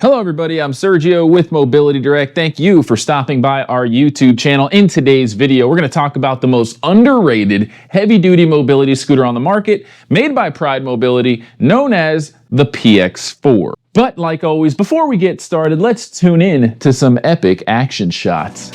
Hello everybody, I'm Sergio with Mobility Direct. Thank you for stopping by our YouTube channel. In today's video, we're going to talk about the most underrated heavy-duty mobility scooter on the market, made by Pride Mobility, known as the PX4. But like always, before we get started, let's tune in to some epic action shots.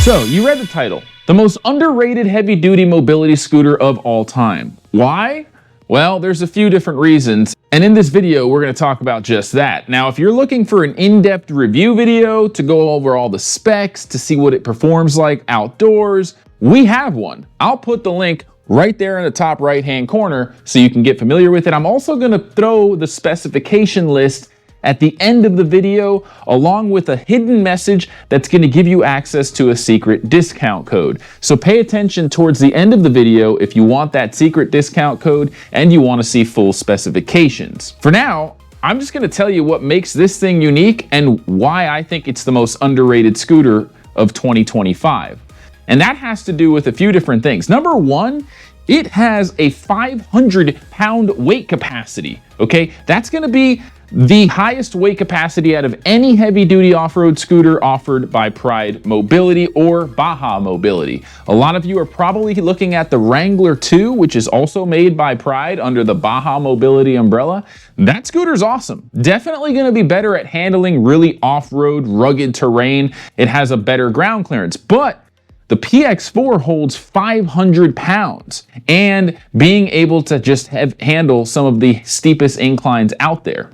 So, you read the title, the most underrated heavy-duty mobility scooter of all time. Why? Well, there's a few different reasons, and in this video, we're going to talk about just that. Now, if you're looking for an in-depth review video to go over all the specs, to see what it performs like outdoors, we have one. I'll put the link right there in the top right-hand corner so you can get familiar with it. I'm also going to throw the specification list at the end of the video, along with a hidden message that's going to give you access to a secret discount code. So pay attention towards the end of the video if you want that secret discount code and you want to see full specifications. For now, I'm just going to tell you what makes this thing unique and why I think it's the most underrated scooter of 2025. And that has to do with a few different things. Number one, it has a 500-pound weight capacity, okay? That's going to be the highest weight capacity out of any heavy-duty off-road scooter offered by Pride Mobility or Baja Mobility. A lot of you are probably looking at the Wrangler 2, which is also made by Pride under the Baja Mobility umbrella. That scooter's awesome. Definitely going to be better at handling really off-road, rugged terrain. It has a better ground clearance, but the PX4 holds 500 pounds and being able to just handle some of the steepest inclines out there.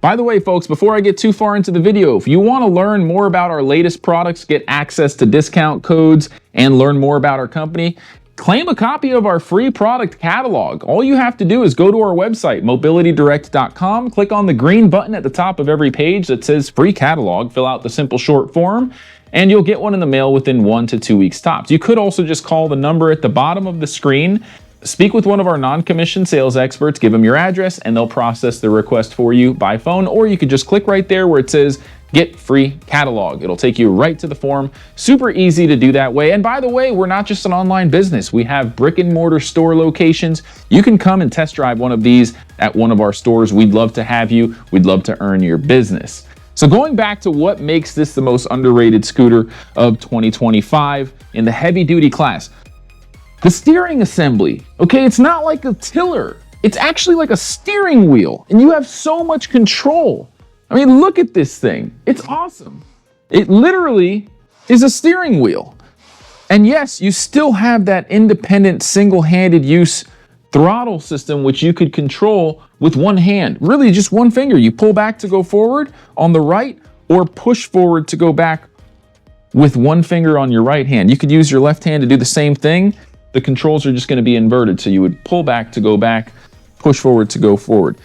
By the way, folks, before I get too far into the video, if you want to learn more about our latest products, get access to discount codes, and learn more about our company, claim a copy of our free product catalog. All you have to do is go to our website, mobilitydirect.com, click on the green button at the top of every page that says free catalog, fill out the simple short form, and you'll get one in the mail within 1 to 2 weeks tops. You could also just call the number at the bottom of the screen, speak with one of our non-commissioned sales experts, give them your address, and they'll process the request for you by phone, or you could just click right there where it says get free catalog. It'll take you right to the form. Super easy to do that way. And by the way, we're not just an online business. We have brick and mortar store locations. You can come and test drive one of these at one of our stores. We'd love to have you. We'd love to earn your business. So going back to what makes this the most underrated scooter of 2025 in the heavy duty class, the steering assembly, okay, it's not like a tiller. It's actually like a steering wheel, and you have so much control. I mean, look at this thing. It's awesome. It literally is a steering wheel. And yes, you still have that independent single-handed use throttle system, which you could control with one hand. Really, just one finger. You pull back to go forward on the right, or push forward to go back with one finger on your right hand. You could use your left hand to do the same thing. The controls are just going to be inverted. So you would pull back to go back, push forward to go forward.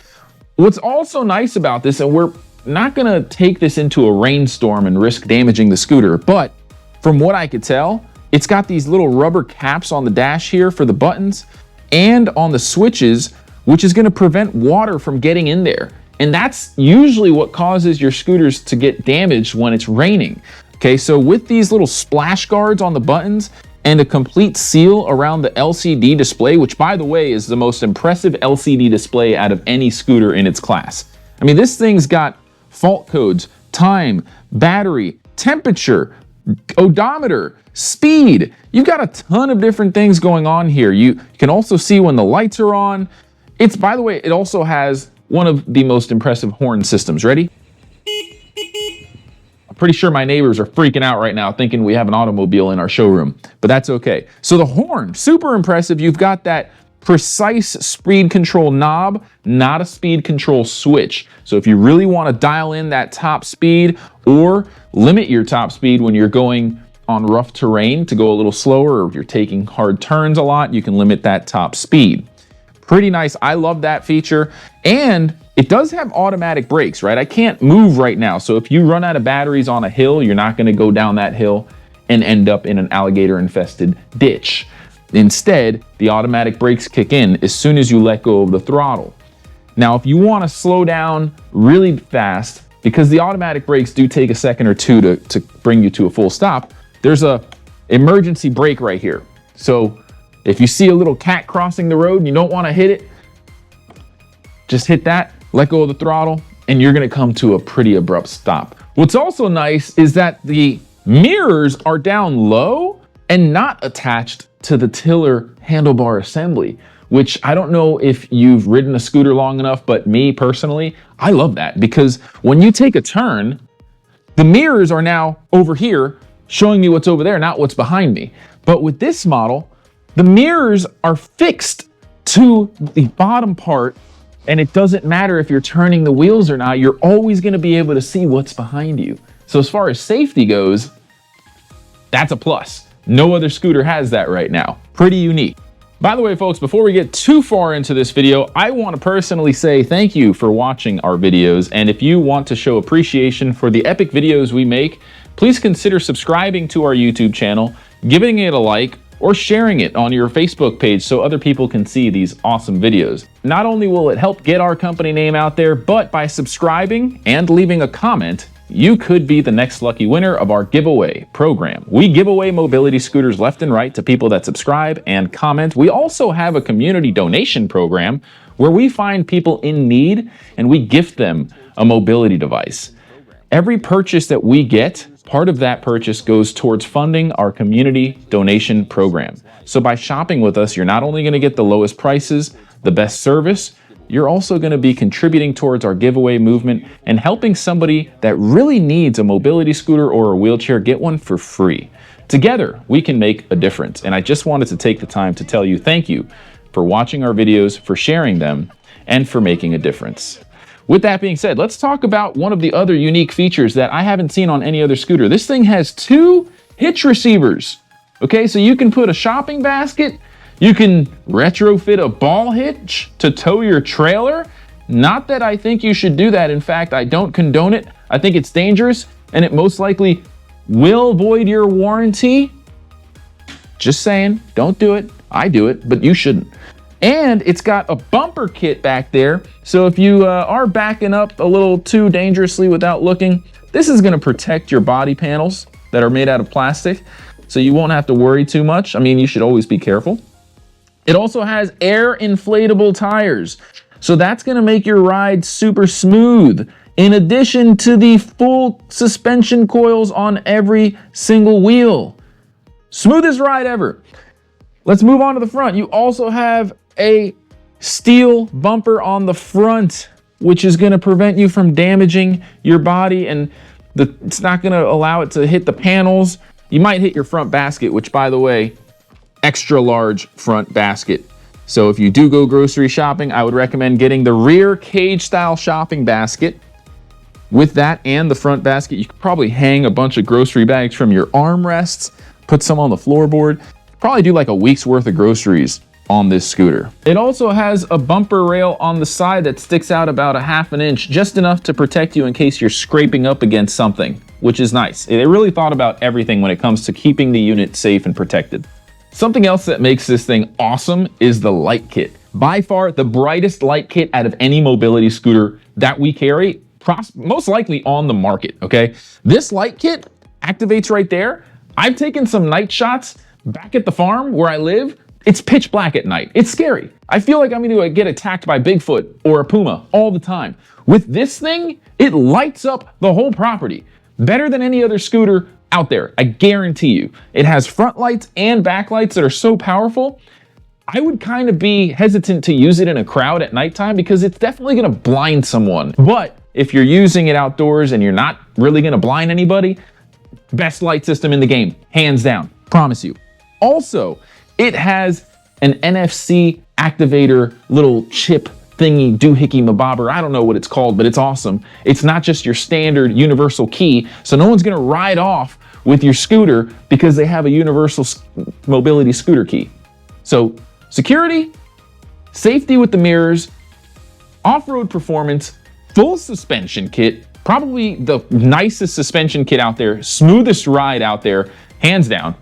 What's also nice about this, and we're not going to take this into a rainstorm and risk damaging the scooter, but from what I could tell, it's got these little rubber caps on the dash here for the buttons and on the switches, which is going to prevent water from getting in there. And that's usually what causes your scooters to get damaged when it's raining. Okay, so with these little splash guards on the buttons and a complete seal around the LCD display, which by the way is the most impressive LCD display out of any scooter in its class. I mean, this thing's got fault codes, time, battery, temperature, odometer, speed. You've got a ton of different things going on here. You can also see when the lights are on. It's, by the way, it also has one of the most impressive horn systems. Ready? I'm pretty sure my neighbors are freaking out right now thinking we have an automobile in our showroom, but that's okay. So the horn, super impressive. You've got that precise speed control knob, not a speed control switch. So if you really want to dial in that top speed or limit your top speed when you're going on rough terrain to go a little slower, or if you're taking hard turns a lot, you can limit that top speed. Pretty nice. I love that feature. And it does have automatic brakes, right? I can't move right now. So if you run out of batteries on a hill, you're not going to go down that hill and end up in an alligator infested ditch. Instead, the automatic brakes kick in as soon as you let go of the throttle. Now, if you want to slow down really fast, because the automatic brakes do take a second or two to bring you to a full stop, there's a emergency brake right here. So if you see a little cat crossing the road and you don't want to hit it, just hit that, let go of the throttle, and you're going to come to a pretty abrupt stop. What's also nice is that the mirrors are down low and not attached to the tiller handlebar assembly, which I don't know if you've ridden a scooter long enough, but me personally, I love that, because when you take a turn, the mirrors are now over here showing me what's over there, not what's behind me. But with this model, the mirrors are fixed to the bottom part, and it doesn't matter if you're turning the wheels or not, you're always going to be able to see what's behind you. So as far as safety goes, that's a plus. No other scooter has that right now. Pretty unique. By the way, folks, before we get too far into this video, I want to personally say thank you for watching our videos. And if you want to show appreciation for the epic videos we make, please consider subscribing to our YouTube channel, giving it a like, or sharing it on your Facebook page so other people can see these awesome videos. Not only will it help get our company name out there, but by subscribing and leaving a comment, you could be the next lucky winner of our giveaway program. We give away mobility scooters left and right to people that subscribe and comment. We also have a community donation program where we find people in need and we gift them a mobility device. Every purchase that we get, part of that purchase goes towards funding our community donation program. So by shopping with us, you're not only going to get the lowest prices, the best service, you're also going to be contributing towards our giveaway movement and helping somebody that really needs a mobility scooter or a wheelchair get one for free. Together, we can make a difference. And I just wanted to take the time to tell you thank you for watching our videos, for sharing them, and for making a difference. With that being said, let's talk about one of the other unique features that I haven't seen on any other scooter. This thing has 2 hitch receivers. Okay, so you can put a shopping basket, you can retrofit a ball hitch to tow your trailer. Not that I think you should do that. In fact, I don't condone it. I think it's dangerous and it most likely will void your warranty. Just saying, don't do it. I do it, but you shouldn't. And it's got a bumper kit back there. So if you are backing up a little too dangerously without looking, this is gonna protect your body panels that are made out of plastic. So you won't have to worry too much. I mean, you should always be careful. It also has air inflatable tires. So that's gonna make your ride super smooth. In addition to the full suspension coils on every single wheel. Smoothest ride ever. Let's move on to the front. You also have a steel bumper on the front, which is gonna prevent you from damaging your body, and it's not gonna allow it to hit the panels. You might hit your front basket, which, by the way, extra large front basket. So if you do go grocery shopping, I would recommend getting the rear cage style shopping basket. With that and the front basket, you could probably hang a bunch of grocery bags from your armrests, put some on the floorboard, probably do like a week's worth of groceries on this scooter. It also has a bumper rail on the side that sticks out about 1/2 inch, just enough to protect you in case you're scraping up against something, which is nice. They really thought about everything when it comes to keeping the unit safe and protected. Something else that makes this thing awesome is the light kit. By far the brightest light kit out of any mobility scooter that we carry, most likely on the market, okay? This light kit activates right there. I've taken some night shots back at the farm where I live. It's pitch black at night. It's scary. I feel like I'm gonna get attacked by Bigfoot or a puma all the time. With this thing, it lights up the whole property. Better than any other scooter out there, I guarantee you. It has front lights and back lights that are so powerful. I would kind of be hesitant to use it in a crowd at nighttime because it's definitely gonna blind someone. But if you're using it outdoors and you're not really gonna blind anybody, best light system in the game, hands down, promise you. Also, it has an NFC activator little chip thingy doohickey mabobber. I don't know what it's called, but it's awesome. It's not just your standard universal key, so no one's gonna ride off with your scooter because they have a universal mobility scooter key. So security, safety with the mirrors, off-road performance, full suspension kit, probably the nicest suspension kit out there, smoothest ride out there, hands down.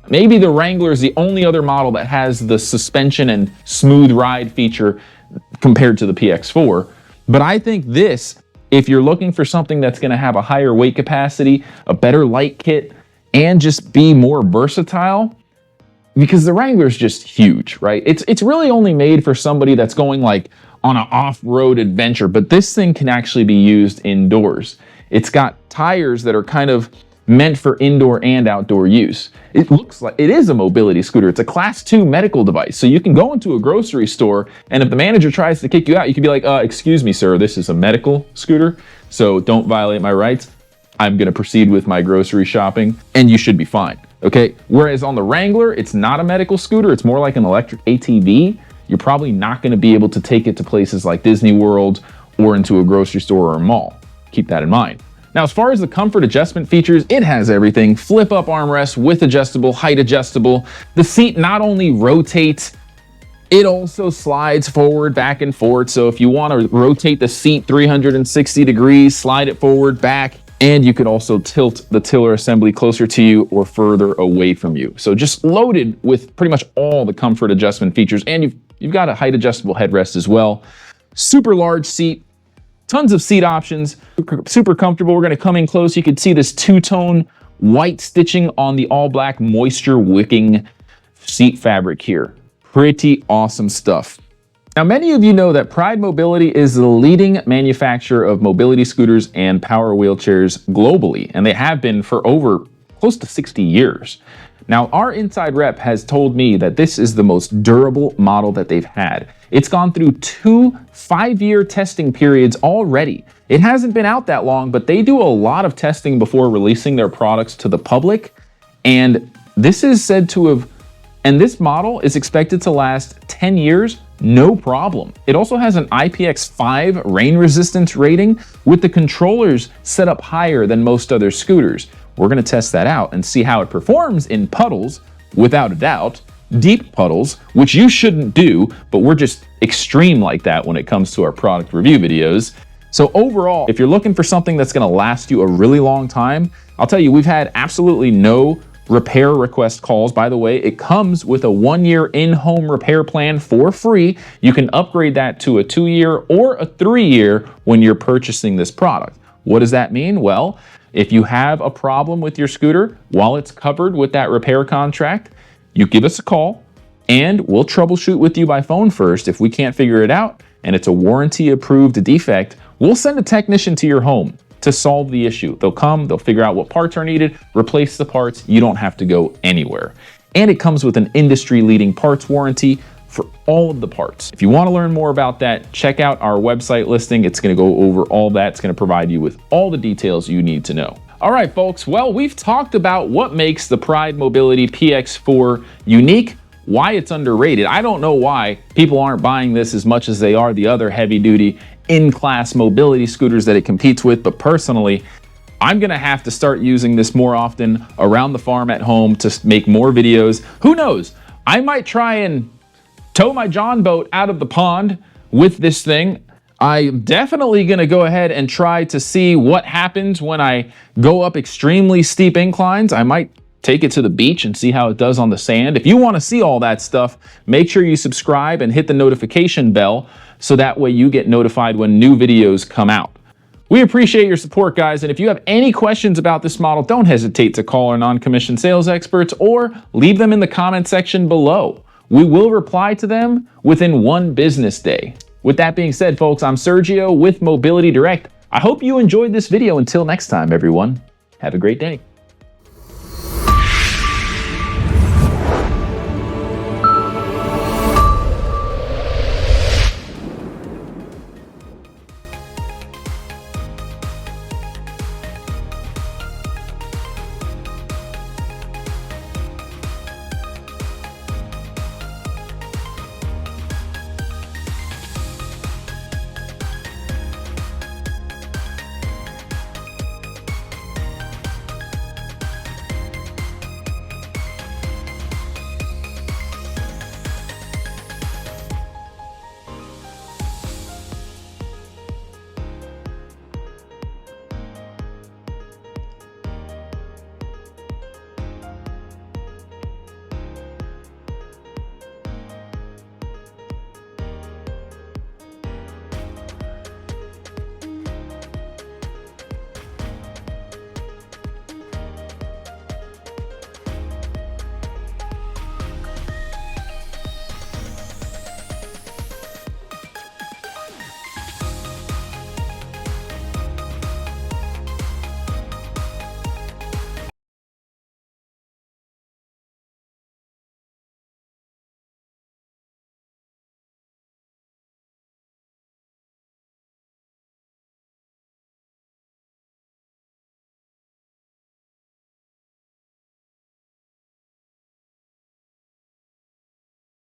Maybe the Wrangler is the only other model that has the suspension and smooth ride feature compared to the PX4. But I think this, if you're looking for something that's gonna have a higher weight capacity, a better light kit, and just be more versatile, because the Wrangler is just huge, right? It's really only made for somebody that's going like on an off-road adventure, but this thing can actually be used indoors. It's got tires that are kind of meant for indoor and outdoor use. It looks like it is a mobility scooter. It's a class 2 medical device. So you can go into a grocery store, and if the manager tries to kick you out, you can be like, excuse me, sir, this is a medical scooter, so don't violate my rights. I'm gonna proceed with my grocery shopping, and you should be fine, okay? Whereas on the Wrangler, it's not a medical scooter, it's more like an electric ATV. You're probably not gonna be able to take it to places like Disney World or into a grocery store or a mall. Keep that in mind. Now, as far as the comfort adjustment features, it has everything. Flip up armrest with adjustable, height adjustable. The seat not only rotates, it also slides forward, back and forth. So if you want to rotate the seat 360 degrees, slide it forward, back, and you could also tilt the tiller assembly closer to you or further away from you. So just loaded with pretty much all the comfort adjustment features, and you've got a height adjustable headrest as well. Super large seat. Tons of seat options, super comfortable. We're gonna come in close. You can see this two-tone white stitching on the all-black moisture wicking seat fabric here. Pretty awesome stuff. Now, many of you know that Pride Mobility is the leading manufacturer of mobility scooters and power wheelchairs globally, and they have been for over close to 60 years. Now, our inside rep has told me that this is the most durable model that they've had. It's gone through 2 5-year testing periods already. It hasn't been out that long, but they do a lot of testing before releasing their products to the public. And this is said to have, and this model is expected to last 10 years, no problem. It also has an IPX5 rain resistance rating with the controllers set up higher than most other scooters. We're gonna test that out and see how it performs in puddles, without a doubt. Deep puddles, which you shouldn't do, but we're just extreme like that when it comes to our product review videos. So overall, if you're looking for something that's gonna last you a really long time, I'll tell you, we've had absolutely no repair request calls. By the way, it comes with a 1-year in-home repair plan for free. You can upgrade that to a 2-year or a 3-year when you're purchasing this product. What does that mean? Well, if you have a problem with your scooter while it's covered with that repair contract, you give us a call and we'll troubleshoot with you by phone first. If we can't figure it out and it's a warranty approved defect, we'll send a technician to your home to solve the issue. They'll come, they'll figure out what parts are needed, replace the parts. You don't have to go anywhere. And it comes with an industry-leading parts warranty for all of the parts. If you want to learn more about that, check out our website listing. It's going to go over all that. It's going to provide you with all the details you need to know. All right, folks. Well, we've talked about what makes the Pride Mobility PX4 unique, why it's underrated. I don't know why people aren't buying this as much as they are the other heavy-duty in-class mobility scooters that it competes with, but personally, I'm gonna have to start using this more often around the farm at home to make more videos. Who knows? I might try and tow my John boat out of the pond with this thing. I'm definitely gonna go ahead and try to see what happens when I go up extremely steep inclines. I might take it to the beach and see how it does on the sand. If you want to see all that stuff, make sure you subscribe and hit the notification bell so that way you get notified when new videos come out. We appreciate your support, guys, and if you have any questions about this model, don't hesitate to call our non-commissioned sales experts or leave them in the comment section below. We will reply to them within 1 business day. With that being said, folks, I'm Sergio with Mobility Direct. I hope you enjoyed this video. Until next time, everyone, have a great day.